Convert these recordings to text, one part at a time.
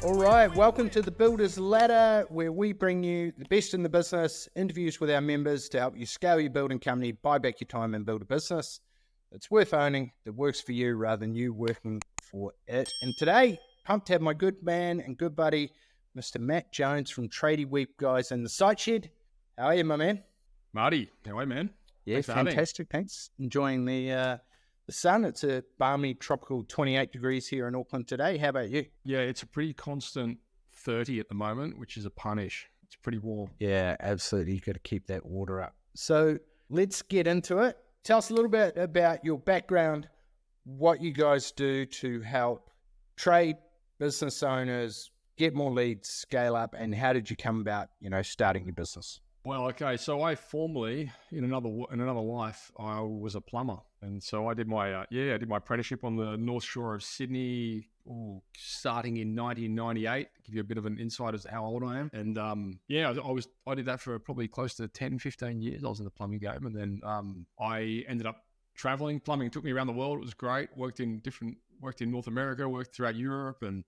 All right, welcome to the Builder's Ladder, where we bring you the best in the business, interviews with our members to help you scale your building company, buy back your time and build a business that's worth owning, that works for you rather than you working for it. And today, pumped to have my good man and good buddy, Mr. Matt Jones from Tradie Web Guys in the Site Shed. How are you, my man? Marty, how are you, man? Yeah, fantastic. Thanks. Enjoying the sun. It's a balmy tropical 28 degrees here in Auckland today. How about you? Yeah, it's a pretty constant 30 at the moment, which is a punish. It's pretty warm. Yeah, absolutely. You've got to keep that water up. So let's get into it. Tell us a little bit about your background, what you guys do to help trade business owners get more leads, scale up, and how did you come about, starting your business? Well, okay, so I formerly, in another life, I was a plumber. And so I did my apprenticeship on the North Shore of Sydney, starting in 1998, give you a bit of an insight as to how old I am. And I did that for probably close to 10, 15 years. I was in the plumbing game. And then I ended up traveling. Plumbing took me around the world. It was great. Worked in North America, worked throughout Europe, and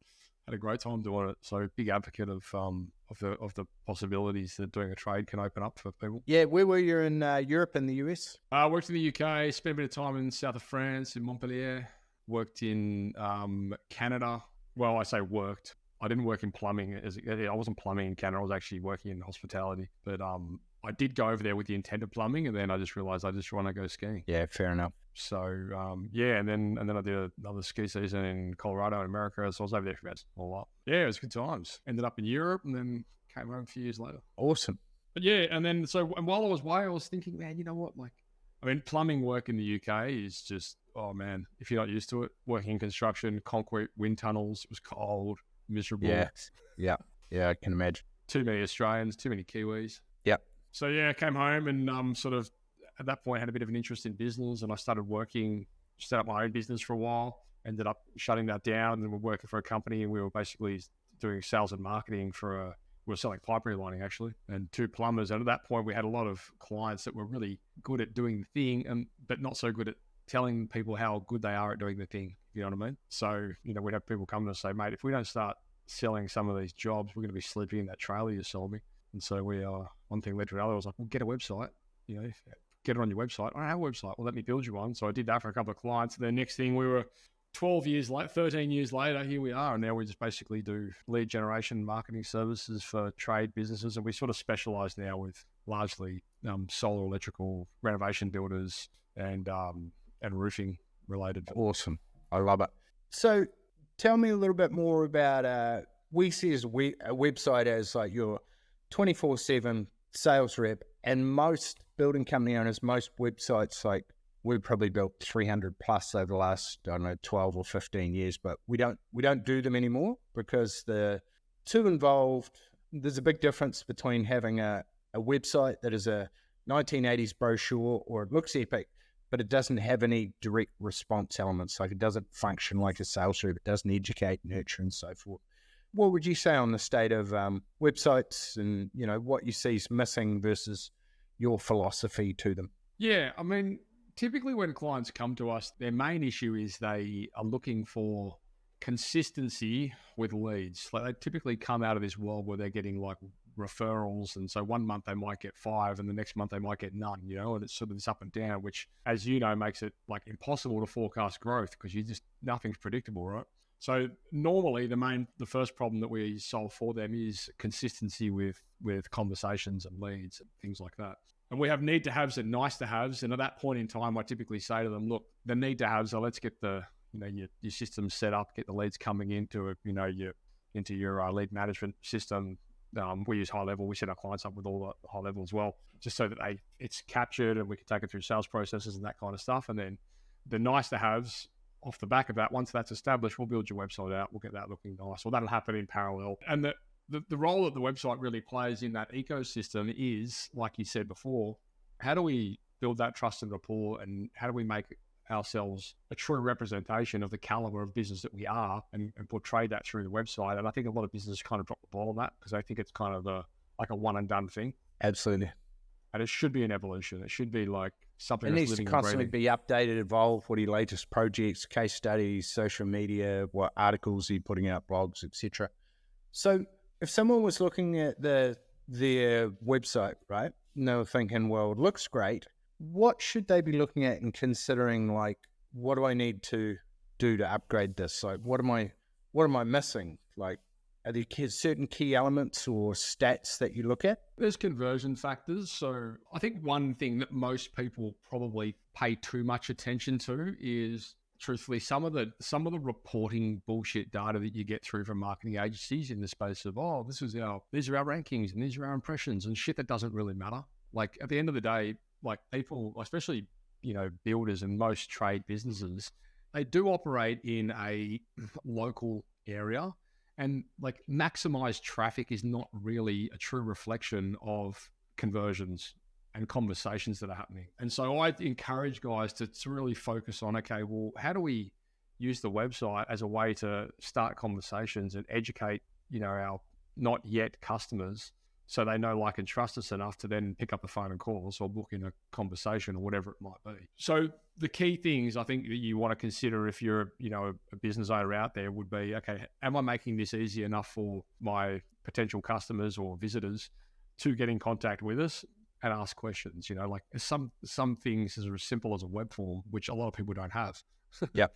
had a great time doing it. So big advocate of the possibilities that doing a trade can open up for people. Yeah, where were you in Europe and the US? I worked in the UK, spent a bit of time in south of France, in Montpellier. Worked in Canada. Well, I say worked. I didn't work in plumbing. I wasn't plumbing in Canada. I was actually working in hospitality. But I did go over there with the intent of plumbing, and then I just realised I just want to go skiing. Yeah, fair enough. So and then I did another ski season in Colorado in America. So I was over there for about a lot. Yeah, it was good times. Ended up in Europe and then came home a few years later. Awesome. But yeah, and while I was away, I was thinking, man, you know what? Plumbing work in the UK is just, oh man, if you're not used to it, working in construction, concrete, wind tunnels, it was cold, miserable. Yeah, I can imagine. Too many Australians, too many Kiwis. Yep. So yeah, I came home and sort of at that point had a bit of an interest in business, and I started set up my own business for a while, ended up shutting that down, and we're working for a company, and we were basically doing sales and marketing we were selling pipe relining actually, and two plumbers. And at that point we had a lot of clients that were really good at doing the thing, but not so good at telling people how good they are at doing the thing, you know what I mean? So, we'd have people come to us and say, mate, if we don't start selling some of these jobs, we're going to be sleeping in that trailer you sold me. And so one thing led to another. I was like, well, get a website, get it on your website. I don't have a website. Well, let me build you one. So I did that for a couple of clients. And then next thing, we were 13 years later, here we are. And now we just basically do lead generation marketing services for trade businesses. And we sort of specialize now with largely solar, electrical, renovation builders and roofing related. Awesome. I love it. So tell me a little bit more about, we see a website as like your 24/7 sales rep, and most building company owners, most websites, like we've probably built 300 plus over the last, 12 or 15 years, but we don't do them anymore because they're too involved. There's a big difference between having a website that is a 1980s brochure, or it looks epic, but it doesn't have any direct response elements. Like it doesn't function like a sales rep. It doesn't educate, nurture, and so forth. What would you say on the state of websites and, what you see is missing versus your philosophy to them? Yeah, typically when clients come to us, their main issue is they are looking for consistency with leads. Like they typically come out of this world where they're getting like referrals, and so one month they might get 5 and the next month they might get none, and it's sort of this up and down, which, as you know, makes it like impossible to forecast growth because nothing's predictable, right? So normally the first problem that we solve for them is consistency with conversations and leads and things like that. And we have need to haves and nice to haves. And at that point in time, I typically say to them, look, the need to haves are, let's get your system set up, get the leads coming into your lead management system. We use high level. We set our clients up with all the high level as well, just so that it's captured and we can take it through sales processes and that kind of stuff. And then the nice to haves, off the back of that, once that's established, we'll build your website out. We'll get that looking nice. Well, that'll happen in parallel. And the role that the website really plays in that ecosystem is, like you said before, how do we build that trust and rapport, and how do we make ourselves a true representation of the caliber of business that we are, and portray that through the website? And I think a lot of businesses kind of drop the ball on that because I think it's kind of like a one and done thing. Absolutely. And it should be an evolution. It should be like something it that's needs living to constantly and be updated, evolve. What are your latest projects, case studies, social media, what articles are you putting out, blogs, etc.? So if someone was looking at their website, right, and they were thinking, well, it looks great, what should they be looking at and considering, like, what do I need to do to upgrade this? Like, what am I missing? Like, are there certain key elements or stats that you look at? There's conversion factors. So I think one thing that most people probably pay too much attention to is, truthfully, some of the reporting bullshit data that you get through from marketing agencies in the space of, oh, these are our rankings and these are our impressions and shit that doesn't really matter. Like, at the end of the day, like, people, especially, builders and most trade businesses, they do operate in a local area, and like, maximized traffic is not really a true reflection of conversions and conversations that are happening. And so I encourage guys to really focus on, okay, well, how do we use the website as a way to start conversations and educate, our not yet customers, so they know, like, and trust us enough to then pick up the phone and call us or book in a conversation or whatever it might be. So the key things I think that you want to consider if you're, a business owner out there would be, okay, am I making this easy enough for my potential customers or visitors to get in contact with us and ask questions? Like, some things as simple as a web form, which a lot of people don't have. Yeah.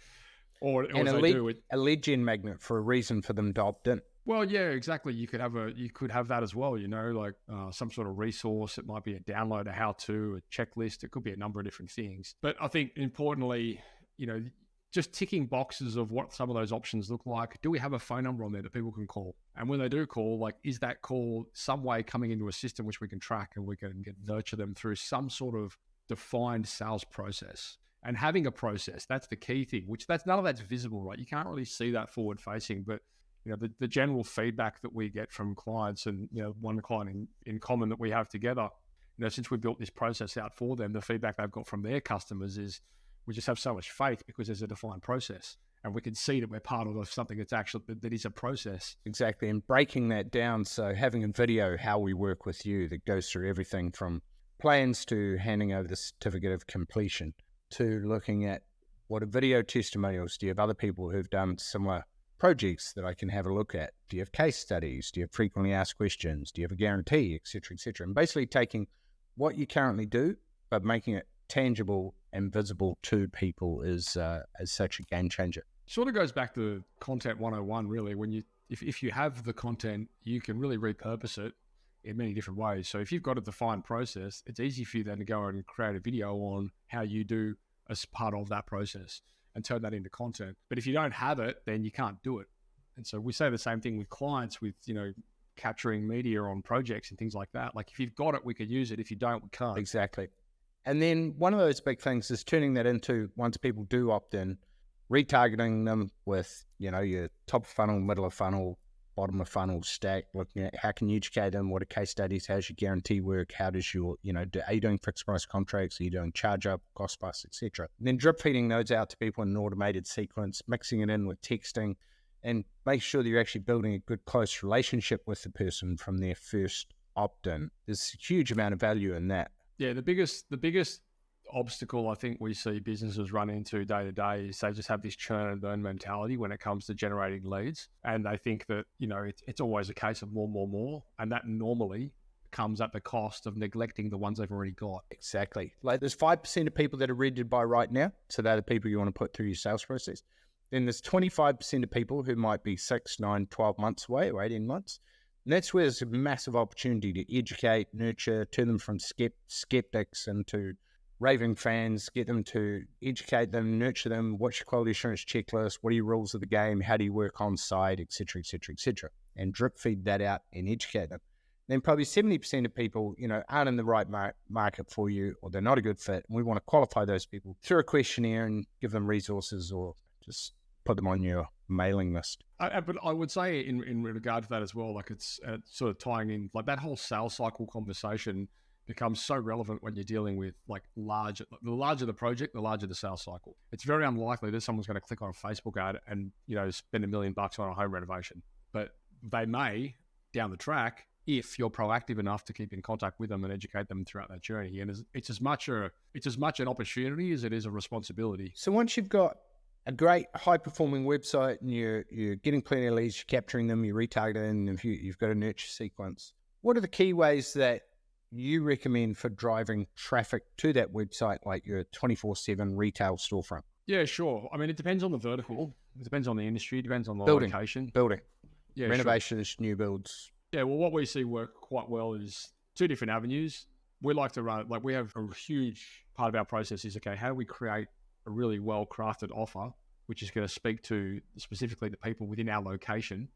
or and a lead gen magnet for a reason for them to opt in. Well, yeah, exactly. You could have that as well, like some sort of resource. It might be a download, a how-to, a checklist. It could be a number of different things. But I think importantly, just ticking boxes of what some of those options look like. Do we have a phone number on there that people can call? And when they do call, like, is that call some way coming into a system which we can track and we can nurture them through some sort of defined sales process? And having a process, that's the key thing, none of that's visible, right? You can't really see that forward facing, but the general feedback that we get from clients, and one client in common that we have together, since we built this process out for them, the feedback they've got from their customers is, we just have so much faith because there's a defined process, and we can see that we're part of something that is a process. Exactly, and breaking that down, so having a video how we work with you that goes through everything from plans to handing over the certificate of completion to looking at what are video testimonials. Do you have other people who've done similar projects that I can have a look at? Do you have case studies? Do you have frequently asked questions? Do you have a guarantee, et cetera, et cetera? And basically taking what you currently do, but making it tangible and visible to people is such a game changer. Sort of goes back to content 101, really. If you have the content, you can really repurpose it in many different ways. So if you've got a defined process, it's easy for you then to go and create a video on how you do as part of that process and turn that into content. But if you don't have it, then you can't do it. And so we say the same thing with clients with, capturing media on projects and things like that. Like, if you've got it, we could use it. If you don't, we can't. Exactly. And then one of those big things is turning that into, once people do opt in, retargeting them with, your top of funnel, middle of funnel, bottom of funnel stack, looking at how can you educate them, what are case studies, how's your guarantee work, how does your, are you doing fixed price contracts, are you doing charge up, cost plus, etc. Then drip feeding those out to people in an automated sequence, mixing it in with texting, and make sure that you're actually building a good close relationship with the person from their first opt-in. There's a huge amount of value in that. Yeah, the biggest obstacle I think we see businesses run into day to day is they just have this churn and burn mentality when it comes to generating leads, and they think that it's always a case of more, and that normally comes at the cost of neglecting the ones they've already got. Exactly. Like, there's 5% of people that are ready to buy right now, so they're the people you want to put through your sales process. Then there's 25% of people who might be 6, 9, 12 months away or 18 months. And that's where there's a massive opportunity to educate, nurture, turn them from skeptics into raving fans, get them to educate them, nurture them. What's your quality assurance checklist? What are your rules of the game? How do you work on site, et cetera, et cetera, et cetera? And drip feed that out and educate them. Then probably 70% of people, aren't in the right market for you, or they're not a good fit. And we want to qualify those people through a questionnaire and give them resources, or just put them on your mailing list. But I would say in regard to that as well, like, it's sort of tying in, like, that whole sales cycle conversation becomes so relevant when you're dealing with, like, the larger the project, the larger the sales cycle. It's very unlikely that someone's going to click on a Facebook ad and, spend $1 million on a home renovation, but they may down the track if you're proactive enough to keep in contact with them and educate them throughout that journey. And it's as much an opportunity as it is a responsibility. So once you've got a great high-performing website and you're getting plenty of leads, you're capturing them, you're retargeting, and you've got a nurture sequence. What are the key ways that you recommend for driving traffic to that website, like your 24/7 retail storefront? Yeah, sure. I mean, it depends on the vertical. It depends on the industry. It depends on the Building. location. Yeah, Renovations, new builds. Yeah, well, what we see work quite well is two different avenues. We like to run, like we have a huge part of our process is, okay, how do we create a really well-crafted offer, which is going to speak to specifically the people within our location?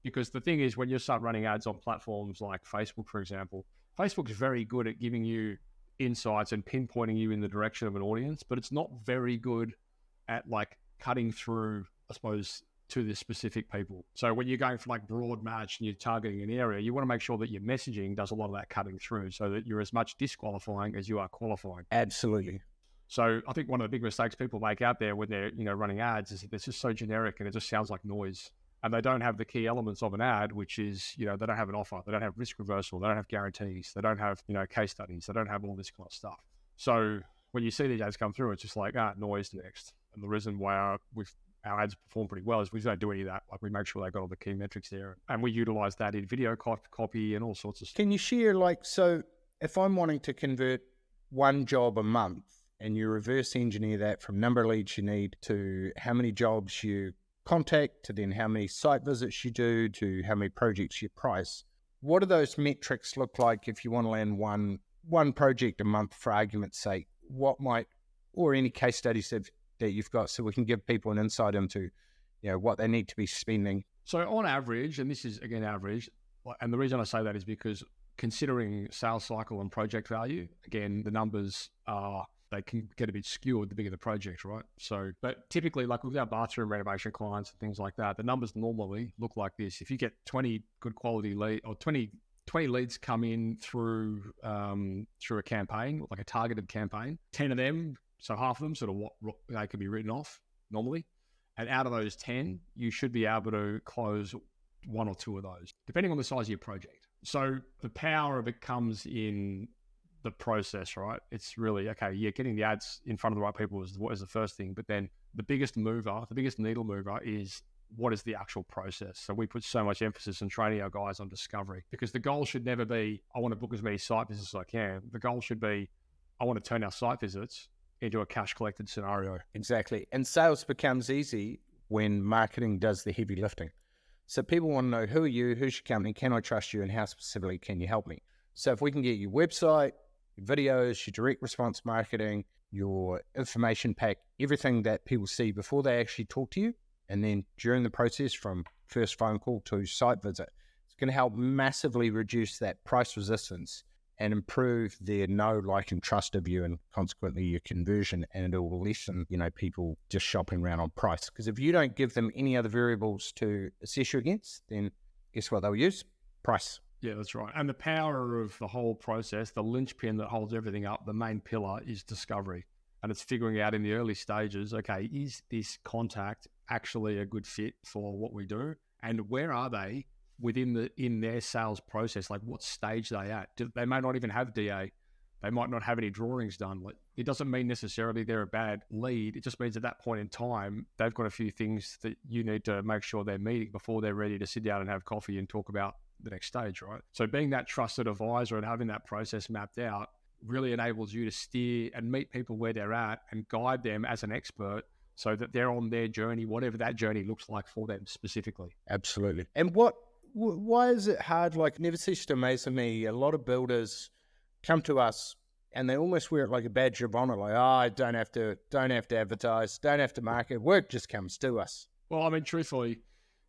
Because the thing is, when you start running ads on platforms like Facebook, for example, Facebook's very good at giving you insights and pinpointing you in the direction of an audience, but it's not very good at like cutting through, I suppose, to the specific people. So when you're going for like broad match and you're targeting an area, you want to make sure that your messaging does a lot of that cutting through so that you're as much disqualifying as you are qualifying. Absolutely. So I think one of the big mistakes people make out there when they're, running ads is that it's just so generic and it just sounds like noise. And they don't have the key elements of an ad, which is, they don't have an offer, they don't have risk reversal, they don't have guarantees, they don't have, case studies, they don't have all this kind of stuff. So when you see these ads come through, it's just like, noise next. And the reason why our ads perform pretty well is we don't do any of that. Like we make sure they got all the key metrics there, and we utilize that in video copy and all sorts of stuff. Can you share, so if I'm wanting to convert one job a month and you reverse engineer that from number of leads you need to how many jobs you contact to then how many site visits you do to how many projects you price, what do those metrics look like if you want to land one project a month, for argument's sake? What might, or any case studies that you've got, so we can give people an insight into, what they need to be spending? So on average, and this is again average, and the reason I say that is because considering sales cycle and project value, again, the numbers they can get a bit skewed the bigger the project, right? So, but typically, like with our bathroom renovation clients and things like that, the numbers normally look like this. If you get 20 good quality lead or 20 leads come in through a campaign, like a targeted campaign, 10 of them, so half of them sort of what they can be written off normally. And out of those 10, you should be able to close one or two of those, depending on the size of your project. So the power of it comes in the process, right? It's really, okay, yeah, getting the ads in front of the right people is the first thing. But then the biggest needle mover is what is the actual process. So we put so much emphasis on training our guys on discovery, because the goal should never be, I want to book as many site visits as I can. The goal should be, I want to turn our site visits into a cash collected scenario. Exactly. And sales becomes easy when marketing does the heavy lifting. So people want to know, who are you, who's your company, can I trust you, and how specifically can you help me? So if we can get your website, your videos, your direct response marketing, your information pack, everything that people see before they actually talk to you, and then during the process from first phone call to site visit, it's going to help massively reduce that price resistance and improve their know, like, and trust of you, and consequently your conversion, and it will lessen, people just shopping around on price. Because if you don't give them any other variables to assess you against, then guess what they'll use? Price. Yeah, that's right. And the power of the whole process, the linchpin that holds everything up, the main pillar is discovery. And it's figuring out in the early stages, okay, is this contact actually a good fit for what we do? And where are they in their sales process? Like, what stage are they at? They may not even have DA. They might not have any drawings done. It doesn't mean necessarily they're a bad lead. It just means at that point in time, they've got a few things that you need to make sure they're meeting before they're ready to sit down and have coffee and talk about the next stage, right? So being that trusted advisor and having that process mapped out really enables you to steer and meet people where they're at and guide them as an expert so that they're on their journey, whatever that journey looks like for them specifically. Absolutely. And why is it hard? Like, never ceases to amaze me. A lot of builders come to us and they almost wear it like a badge of honor. Like, I don't have to advertise, don't have to market. Work just comes to us. Well, I mean, truthfully,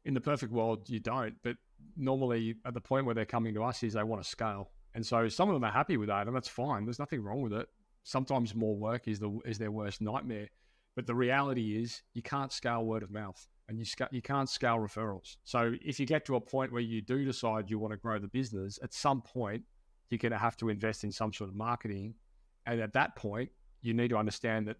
in the perfect world, you don't. But normally at the point where they're coming to us is they want to scale. And so some of them are happy with that, and that's fine. There's nothing wrong with it. Sometimes more work is their worst nightmare. But the reality is you can't scale word of mouth, and you can't scale referrals. So if you get to a point where you do decide you want to grow the business, at some point you're going to have to invest in some sort of marketing. And at that point, you need to understand that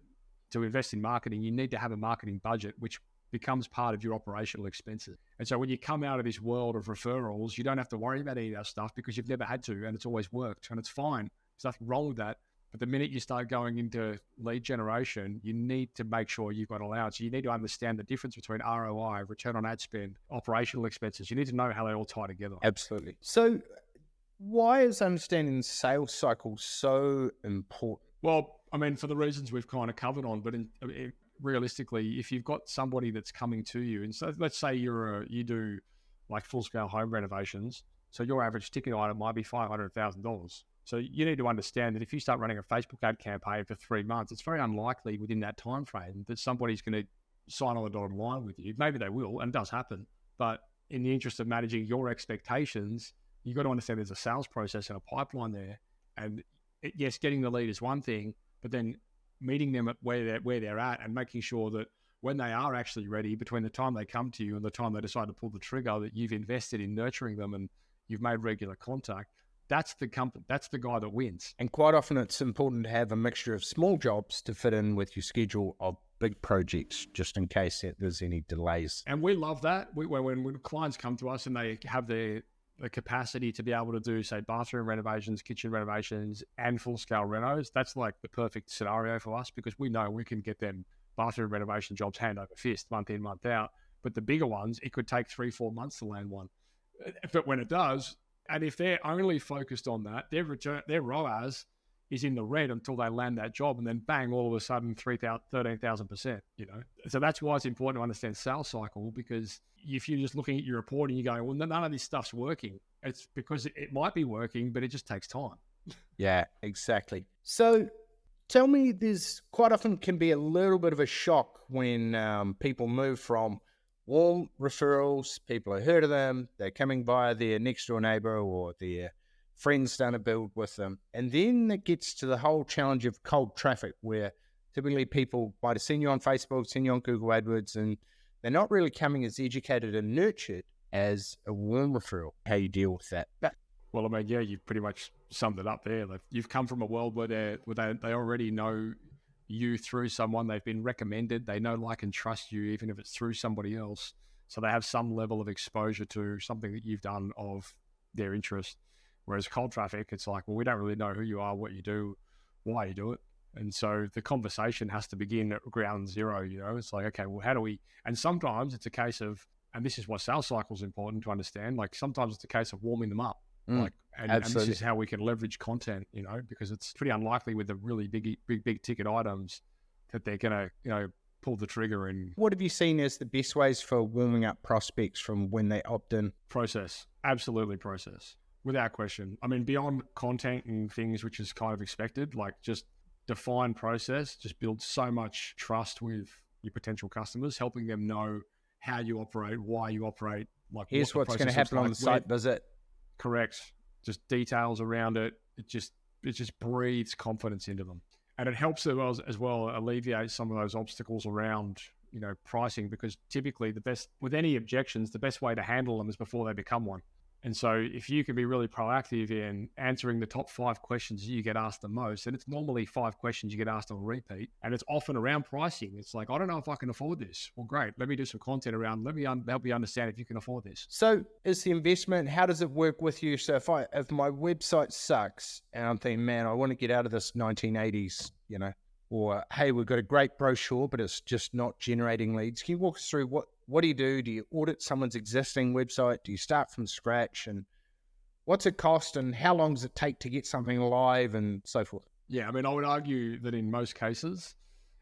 to invest in marketing, you need to have a marketing budget, which becomes part of your operational expenses. And so when you come out of this world of referrals, you don't have to worry about any of that stuff because you've never had to, and it's always worked, and it's fine. There's nothing wrong with that. But the minute you start going into lead generation, you need to make sure you've got allowance. You need to understand the difference between ROI, return on ad spend, operational expenses. You need to know how they all tie together. Absolutely. So why is understanding the sales cycle so important? Well, I mean, for the reasons we've kind of covered on, but realistically, if you've got somebody that's coming to you, and so let's say you do like full scale home renovations, so your average ticket item might be $500,000. So you need to understand that if you start running a Facebook ad campaign for 3 months, it's very unlikely within that time frame that somebody's going to sign on the dotted line with you. Maybe they will, and it does happen. But in the interest of managing your expectations, you've got to understand there's a sales process and a pipeline there. And yes, getting the lead is one thing, but then meeting them at where they're at and making sure that when they are actually ready, between the time they come to you and the time they decide to pull the trigger, that you've invested in nurturing them and you've made regular contact. That's the guy that wins. And quite often it's important to have a mixture of small jobs to fit in with your schedule of big projects, just in case there's any delays. And we love that. When clients come to us and they have the capacity to be able to do, say, bathroom renovations, kitchen renovations, and full-scale renos, that's like the perfect scenario for us, because we know we can get them bathroom renovation jobs hand over fist, month in, month out. But the bigger ones, it could take 3-4 months to land one. But when it does, and if they're only focused on that, their ROAS is in the red until they land that job, and then bang, all of a sudden 13,000%, So that's why it's important to understand sales cycle, because if you're just looking at your report and you're going, well, none of this stuff's working, it's because it might be working, but it just takes time. Yeah, exactly. So tell me, there's quite often can be a little bit of a shock when people move from warm referrals, people have heard of them, they're coming via their next door neighbor or their friends done a build with them. And then it gets to the whole challenge of cold traffic, where typically people might have seen you on Facebook, seen you on Google AdWords, and they're not really coming as educated and nurtured as a warm referral. How you deal with that? Well, I mean, yeah, you've pretty much summed it up there. Like, you've come from a world where they already know you through someone, they've been recommended, they know, like, and trust you, even if it's through somebody else. So they have some level of exposure to something that you've done of their interest. Whereas cold traffic, it's like, well, we don't really know who you are, what you do, why you do it. And so the conversation has to begin at ground zero, It's like, okay, well, how do we, and sometimes it's a case of, and this is why sales cycle is important to understand, like sometimes it's a case of warming them up. And this is how we can leverage content, because it's pretty unlikely with the really big ticket items that they're going to, pull the trigger. And what have you seen as the best ways for warming up prospects from when they opt in? Process. Absolutely process. Without question. I mean, beyond content and things, which is kind of expected, like just define process, just build so much trust with your potential customers, helping them know how you operate, why you operate. Like, here's what's going to happen on the site visit. Correct. Just details around it. It just breathes confidence into them. And it helps as well alleviate some of those obstacles around, pricing, because typically with any objections, the best way to handle them is before they become one. And so if you can be really proactive in answering the top 5 questions you get asked the most, and it's normally 5 questions you get asked on repeat, and it's often around pricing. It's like, I don't know if I can afford this. Well, great. Let me do some content around, let me help you understand if you can afford this. So is the investment, how does it work with you? So if my website sucks and I'm thinking, man, I want to get out of this 1980s, or, hey, we've got a great brochure, but it's just not generating leads. Can you walk us through what do you do? Do you audit someone's existing website? Do you start from scratch? And what's it cost? And how long does it take to get something live and so forth? Yeah, I mean, I would argue that in most cases,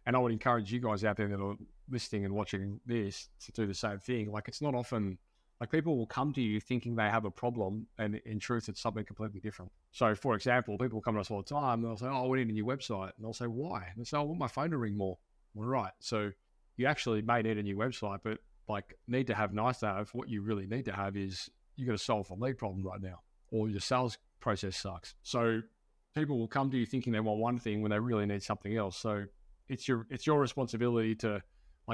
and I would encourage you guys out there that are listening and watching this to do the same thing. Like, it's not often, like, people will come to you thinking they have a problem, and in truth, it's something completely different. So, for example, people come to us all the time, and they'll say, oh, we need a new website. And I'll say, why? And they'll say, I want my phone to ring more. Well, right. So you actually may need a new website, but nice to have, what you really need to have is you got to solve a lead problem right now, or your sales process sucks. So people will come to you thinking they want one thing when they really need something else. So it's your responsibility to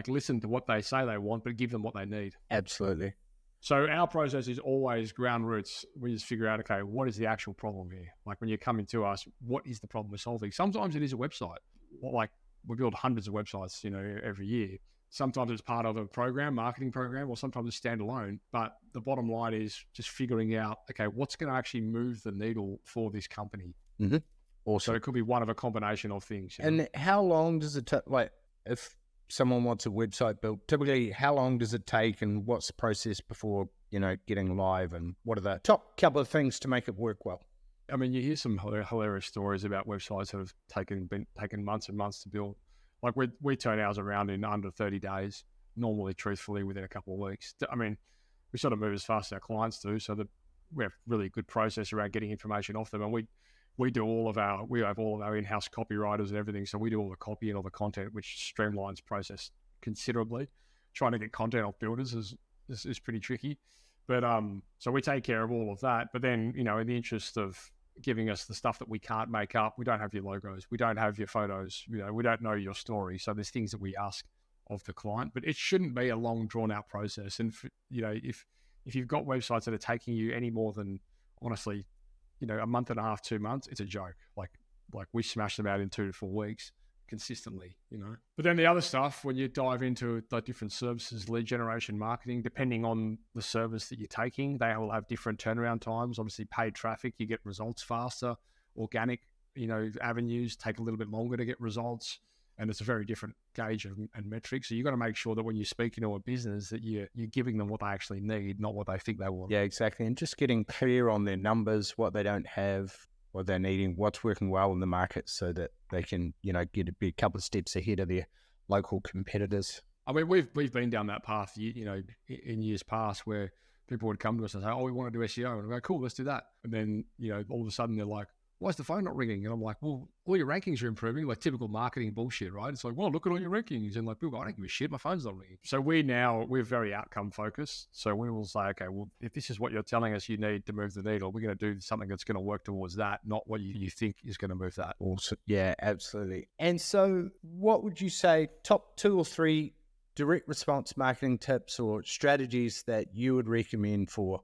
listen to what they say they want, but give them what they need. Absolutely. So our process is always ground roots. We just figure out, okay, what is the actual problem here? Like, when you're coming to us, what is the problem we're solving? Sometimes it is a website. We build hundreds of websites, every year. Sometimes it's part of a marketing program, or sometimes it's standalone. But the bottom line is just figuring out, okay, what's going to actually move the needle for this company? Mm-hmm. Awesome. So it could be one of a combination of things. And how long does it take, like, if someone wants a website built, typically how long does it take and what's the process before, getting live, and what are the top couple of things to make it work well? I mean, you hear some hilarious stories about websites that have taken months and months to build. Like we turn ours around in under 30 days, normally, truthfully, within a couple of weeks. I mean, we sort of move as fast as our clients do, so that we have really good process around getting information off them. And we have all of our in-house copywriters and everything, so we do all the copy and all the content, which streamlines process considerably. Trying to get content off builders is pretty tricky. But so we take care of all of that. But then, in the interest of giving us the stuff that we can't make up, we don't have your logos, we don't have your photos, we don't know your story. So there's things that we ask of the client, but it shouldn't be a long, drawn out process. And if you've got websites that are taking you any more than, honestly, a month and a half, 2 months, it's a joke. Like we smash them out in 2 to 4 weeks consistently, But then the other stuff, when you dive into the different services, lead generation, marketing, depending on the service that you're taking, they will have different turnaround times. Obviously, paid traffic, you get results faster. Organic, avenues take a little bit longer to get results. And it's a very different gauge and metric. So you've got to make sure that when you're speaking to a business that you're giving them what they actually need, not what they think they want. Yeah, exactly. And just getting clear on their numbers, what they don't have, what they're needing, what's working well in the market, so that they can, get a couple of steps ahead of their local competitors. I mean, we've been down that path, in years past, where people would come to us and say, "Oh, we want to do SEO," and I go, "Cool, let's do that." And then, all of a sudden they're like, "Why is the phone not ringing?" And I'm like, "Well, all your rankings are improving," like typical marketing bullshit, right? It's like, "Well, look at all your rankings." And like, people go, "I don't give a shit, my phone's not ringing." So we're very outcome focused. So we will say, okay, well, if this is what you're telling us you need to move the needle, we're going to do something that's going to work towards that, not what you think is going to move that. Also, yeah, absolutely. And so what would you say, top 2 or 3 direct response marketing tips or strategies that you would recommend for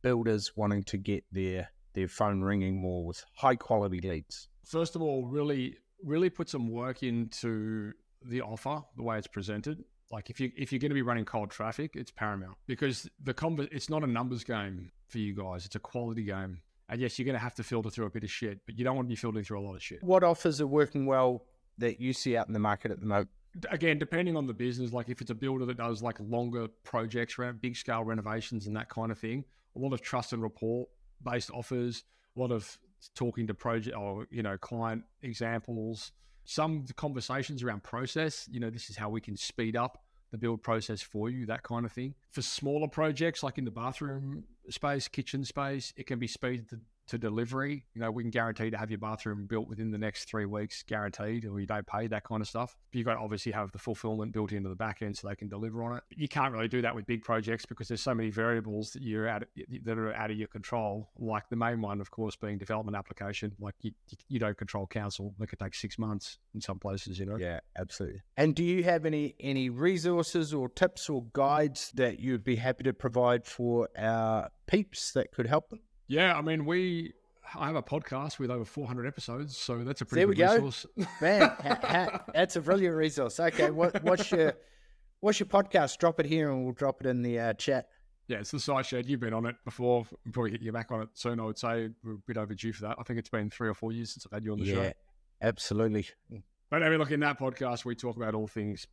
builders wanting to get their phone ringing more with high quality leads? First of all, really, really put some work into the offer, the way it's presented. Like if you're going to be running cold traffic, it's paramount, because it's not a numbers game for you guys. It's a quality game. And yes, you're going to have to filter through a bit of shit, but you don't want to be filtering through a lot of shit. What offers are working well that you see out in the market at the moment? Again, depending on the business, like if it's a builder that does like longer projects, big scale renovations and that kind of thing, a lot of trust and rapport based offers, a lot of talking to project or client examples, some conversations around process. This is how we can speed up the build process for you, that kind of thing. For smaller projects, like in the bathroom space, kitchen space, it can be speed to delivery. We can guarantee to have your bathroom built within the next 3 weeks, guaranteed, or you don't pay, that kind of stuff. But you've got to obviously have the fulfillment built into the back end so they can deliver on it. You can't really do that with big projects because there's so many variables that are out of your control. Like the main one, of course, being development application. Like you don't control council. It could take 6 months in some places, Yeah, absolutely. And do you have any resources or tips or guides that you'd be happy to provide for our peeps that could help them? Yeah, I mean, I have a podcast with over 400 episodes, so that's a pretty good resource. Man, that's a brilliant resource. Okay, what's your podcast? Drop it here and we'll drop it in the chat. Yeah, it's the Site Shed. You've been on it before. We'll probably get you back on it soon, I would say. We're a bit overdue for that. I think it's been 3 or 4 years since I've had you on the show. Yeah, absolutely. But I mean, look, in that podcast, we talk about all things,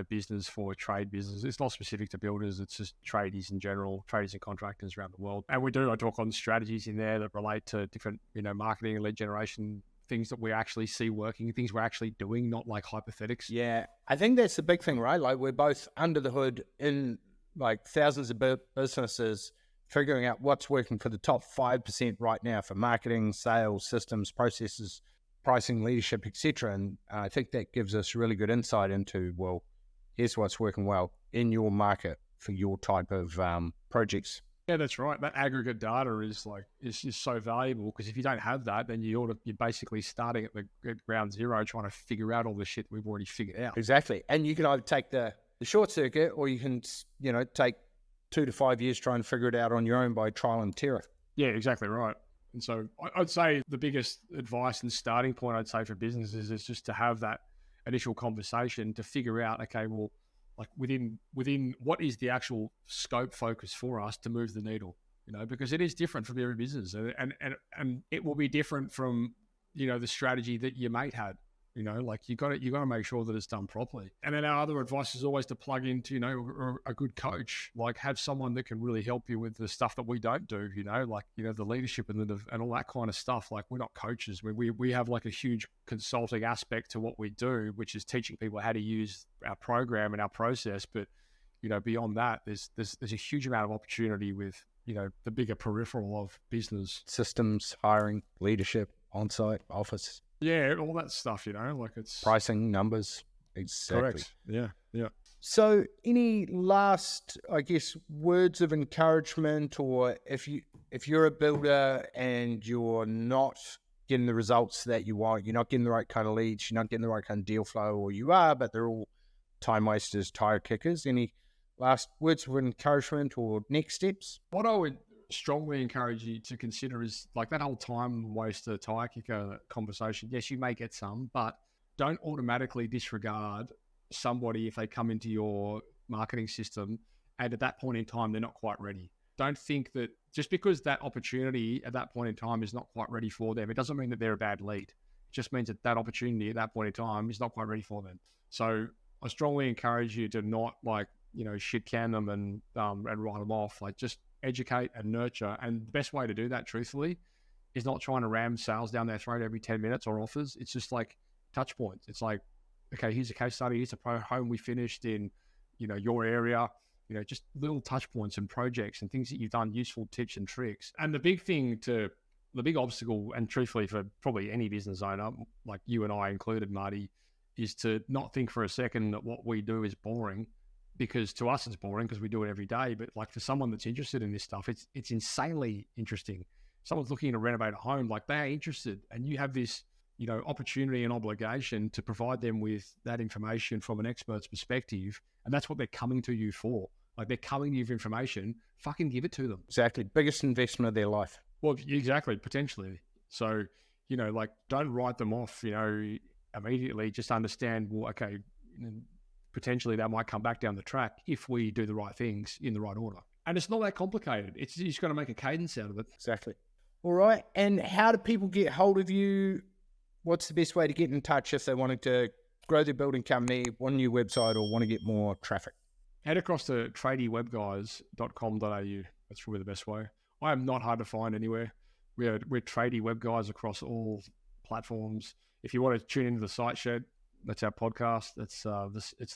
business for trade business. It's not specific to builders. It's just tradies in general, tradies and contractors around the world. And I talk on strategies in there that relate to different, marketing and lead generation, things that we actually see working, things we're actually doing, not like hypothetics. Yeah, I think that's the big thing, right? Like we're both under the hood in like thousands of businesses, figuring out what's working for the top 5% right now for marketing, sales, systems, processes, pricing, leadership, etc. And I think that gives us really good insight into, well, here's what's working well in your market for your type of projects. Yeah, that's right. That aggregate data is just so valuable, because if you don't have that, then you're basically starting at ground zero trying to figure out all the shit we've already figured out. Exactly. And you can either take the short circuit, or you can, take 2 to 5 years trying to figure it out on your own by trial and terror. Yeah, exactly right. And so I'd say the biggest advice and starting point I'd say for businesses is just to have that initial conversation to figure out, okay, well, like within what is the actual scope focus for us to move the needle, because it is different from every business, and it will be different from the strategy that your mate had. Like you got to make sure that it's done properly. And then our other advice is always to plug into, a good coach, like have someone that can really help you with the stuff that we don't do, like, the leadership and all that kind of stuff. Like we're not coaches. We have like a huge consulting aspect to what we do, which is teaching people how to use our program and our process. But, beyond that, there's a huge amount of opportunity with, the bigger peripheral of business. Systems, hiring, leadership, on-site, office. Yeah, all that stuff, like it's... Pricing, numbers. Exactly. Correct. Yeah. So any last, I guess, words of encouragement, or if you're a builder and you're not getting the results that you want, you're not getting the right kind of leads, you're not getting the right kind of deal flow, or you are, but they're all time wasters, tire kickers, any last words of encouragement or next steps? What I would strongly encourage you to consider is like that whole time waster, tire kicker conversation. Yes, you may get some, but don't automatically disregard somebody if they come into your marketing system and at that point in time they're not quite ready. Don't think that just because that opportunity at that point in time is not quite ready for them, it doesn't mean that they're a bad lead. It just means that that opportunity at that point in time is not quite ready for them. So I strongly encourage you to not shit can them and write them off. Like just educate and nurture. And the best way to do that, truthfully, is not trying to ram sales down their throat every 10 minutes or offers. It's just like touch points. It's like, okay, here's a case study. Here's a pro home we finished in, your area, just little touch points and projects and things that you've done, useful tips and tricks. And the big obstacle, and truthfully for probably any business owner, like you and I included, Marty, is to not think for a second that what we do is boring. Because to us it's boring because we do it every day, but like for someone that's interested in this stuff, it's insanely interesting. Someone's looking to renovate a home, like they're interested, and you have this, opportunity and obligation to provide them with that information from an expert's perspective, and that's what they're coming to you for. Like they're coming to you for information, fucking give it to them. Exactly, biggest investment of their life. Well, exactly, potentially. So, like don't write them off, immediately. Just understand, well, okay. Potentially that might come back down the track if we do the right things in the right order. And it's not that complicated. You just got to make a cadence out of it. Exactly. All right. And how do people get hold of you? What's the best way to get in touch if they wanted to grow their building company, want a new website, or want to get more traffic? Head across to tradiewebguys.com.au. That's probably the best way. I am not hard to find anywhere. We're Tradie Web Guys across all platforms. If you want to tune into the Site Shed, that's our podcast. It's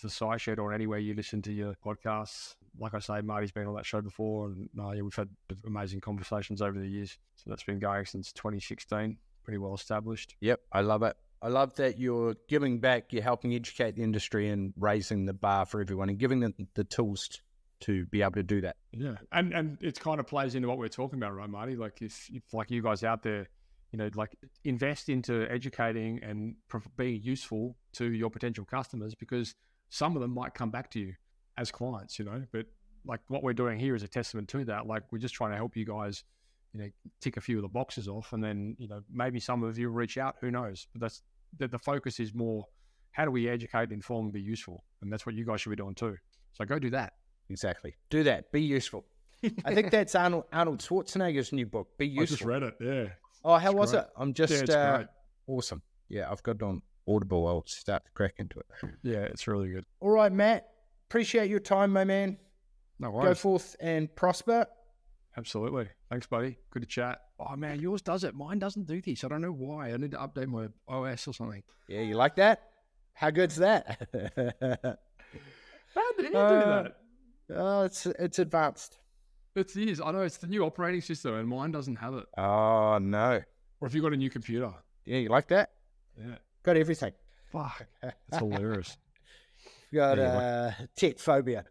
the Site Shed, or anywhere you listen to your podcasts. Like I say, Marty's been on that show before, and we've had amazing conversations over the years. So that's been going since 2016, pretty well established. Yep, I love it. I love that you're giving back, you're helping educate the industry and raising the bar for everyone and giving them the tools to be able to do that. Yeah, and it kind of plays into what we're talking about, right, Marty? Like if like you guys out there, like invest into educating and being useful to your potential customers, because some of them might come back to you as clients, but like what we're doing here is a testament to that. Like we're just trying to help you guys, tick a few of the boxes off, and then, maybe some of you reach out, who knows? But that's the focus is more, how do we educate, inform, and be useful? And that's what you guys should be doing too. So go do that. Exactly. Do that. Be useful. I think that's Arnold Schwarzenegger's new book, Be Useful. I just read it, yeah. Oh, how was it? I'm just it's great. Awesome. Yeah, I've got it on Audible. I'll start to crack into it. Yeah, it's really good. All right, Matt. Appreciate your time, my man. No worries. Go forth and prosper. Absolutely. Thanks, buddy. Good to chat. Oh, man, yours does it. Mine doesn't do this. I don't know why. I need to update my OS or something. Yeah, you like that? How good's that? How did you do that? Oh, it's advanced. It is. I know. It's the new operating system, and mine doesn't have it. Oh, no. Or if you got a new computer. Yeah, you like that? Yeah. Got everything. Fuck. That's hilarious. Got tech phobia.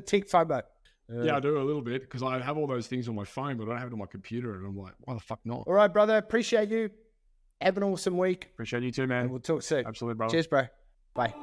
Tech FOMO. Yeah, I do a little bit, because I have all those things on my phone, but I don't have it on my computer, and I'm like, why the fuck not? All right, brother. Appreciate you. Have an awesome week. Appreciate you too, man. And we'll talk soon. Absolutely, brother. Cheers, bro. Bye.